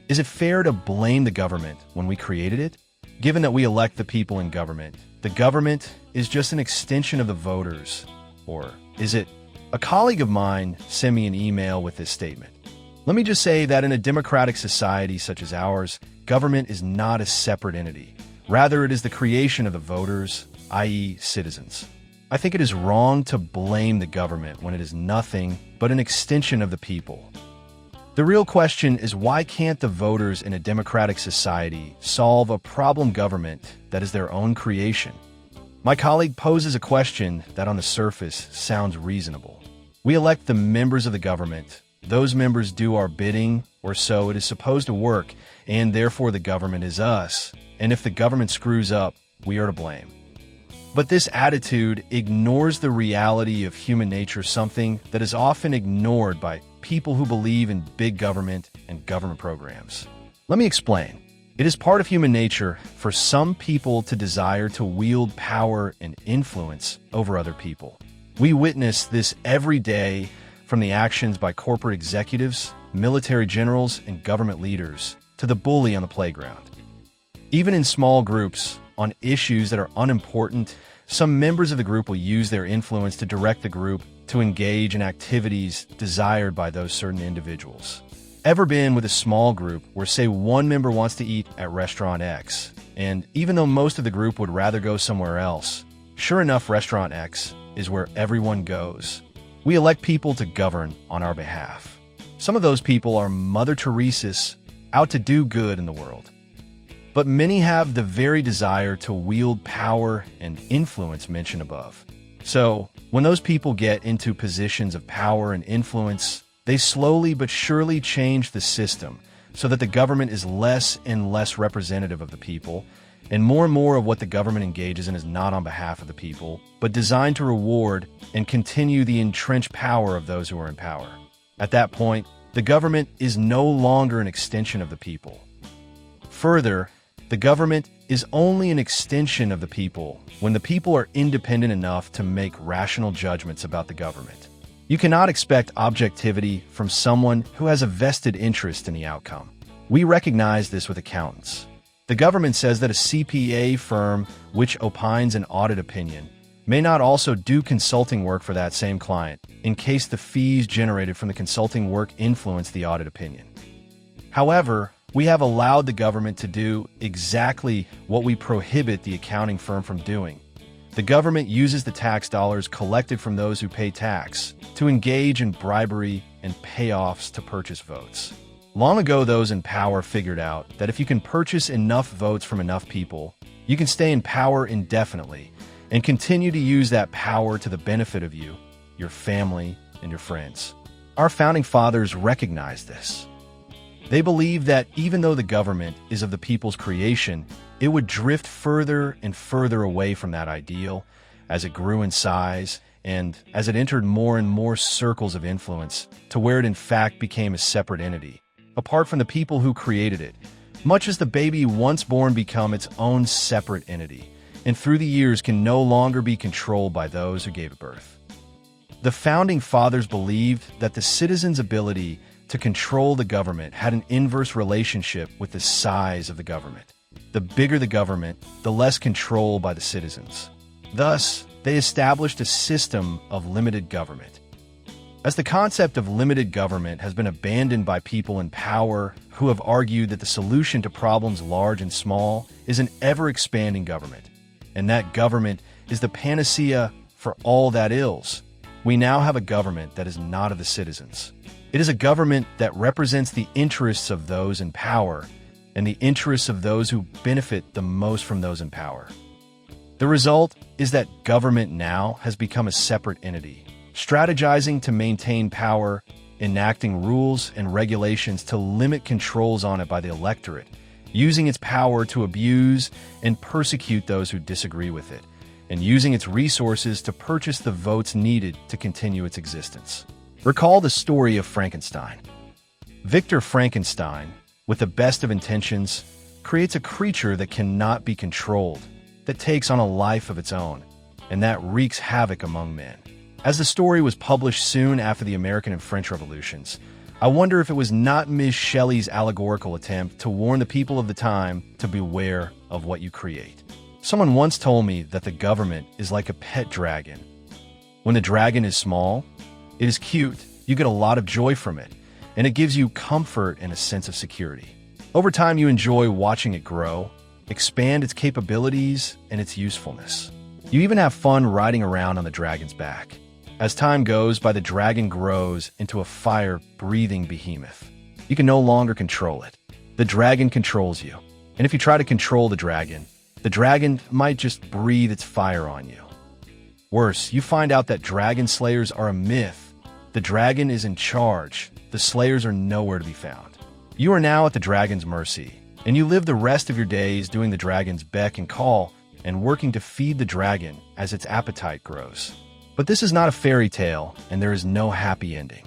Is it fair to blame the government when we created it? Given that we elect the people in government, the government is just an extension of the voters. Or is it? A colleague of mine sent me an email with this statement. Let me just say that in a democratic society such as ours, government is not a separate entity. Rather, it is the creation of the voters, i.e. citizens. I think it is wrong to blame the government when it is nothing but an extension of the people. The real question is, why can't the voters in a democratic society solve a problem government that is their own creation? My colleague poses a question that on the surface sounds reasonable. We elect the members of the government. Those members do our bidding, or so it is supposed to work, and therefore the government is us. And if the government screws up, we are to blame. But this attitude ignores the reality of human nature, something that is often ignored by people who believe in big government and government programs. Let me explain. It is part of human nature for some people to desire to wield power and influence over other people. We witness this every day from the actions by corporate executives, military generals, and government leaders to the bully on the playground. Even in small groups, on issues that are unimportant, some members of the group will use their influence to direct the group to engage in activities desired by those certain individuals. Ever been with a small group where, say, one member wants to eat at restaurant X, and even though most of the group would rather go somewhere else, sure enough, restaurant X is where everyone goes. We elect people to govern on our behalf. Some of those people are Mother Teresa's, out to do good in the world. But many have the very desire to wield power and influence mentioned above. So, when those people get into positions of power and influence, they slowly but surely change the system so that the government is less and less representative of the people, and more of what the government engages in is not on behalf of the people, but designed to reward and continue the entrenched power of those who are in power. At that point, the government is no longer an extension of the people. Further, the government is only an extension of the people when the people are independent enough to make rational judgments about the government. You cannot expect objectivity from someone who has a vested interest in the outcome. We recognize this with accountants. The government says that a CPA firm which opines an audit opinion may not also do consulting work for that same client in case the fees generated from the consulting work influence the audit opinion. However, we have allowed the government to do exactly what we prohibit the accounting firm from doing. The government uses the tax dollars collected from those who pay tax to engage in bribery and payoffs to purchase votes. Long ago, those in power figured out that if you can purchase enough votes from enough people, you can stay in power indefinitely and continue to use that power to the benefit of you, your family, and your friends. Our founding fathers recognized this. They believed that even though the government is of the people's creation, it would drift further and further away from that ideal as it grew in size and as it entered more and more circles of influence to where it in fact became a separate entity, apart from the people who created it, much as the baby once born become its own separate entity, and through the years can no longer be controlled by those who gave it birth. The founding fathers believed that the citizens' ability to control the government had an inverse relationship with the size of the government. The bigger the government, the less control by the citizens. Thus, they established a system of limited government. As the concept of limited government has been abandoned by people in power who have argued that the solution to problems large and small is an ever-expanding government, and that government is the panacea for all that ills, we now have a government that is not of the citizens. It is a government that represents the interests of those in power and the interests of those who benefit the most from those in power. The result is that government now has become a separate entity, strategizing to maintain power, enacting rules and regulations to limit controls on it by the electorate, using its power to abuse and persecute those who disagree with it, and using its resources to purchase the votes needed to continue its existence. Recall the story of Frankenstein. Victor Frankenstein, with the best of intentions, creates a creature that cannot be controlled, that takes on a life of its own, and that wreaks havoc among men. As the story was published soon after the American and French Revolutions, I wonder if it was not Miss Shelley's allegorical attempt to warn the people of the time to beware of what you create. Someone once told me that the government is like a pet dragon. When the dragon is small, it is cute, you get a lot of joy from it, and it gives you comfort and a sense of security. Over time, you enjoy watching it grow, expand its capabilities and its usefulness. You even have fun riding around on the dragon's back. As time goes by, the dragon grows into a fire-breathing behemoth. You can no longer control it. The dragon controls you. And if you try to control the dragon might just breathe its fire on you. Worse, you find out that dragon slayers are a myth. The dragon is in charge. The slayers are nowhere to be found. You are now at the dragon's mercy, and you live the rest of your days doing the dragon's beck and call and working to feed the dragon as its appetite grows. But this is not a fairy tale, and there is no happy ending.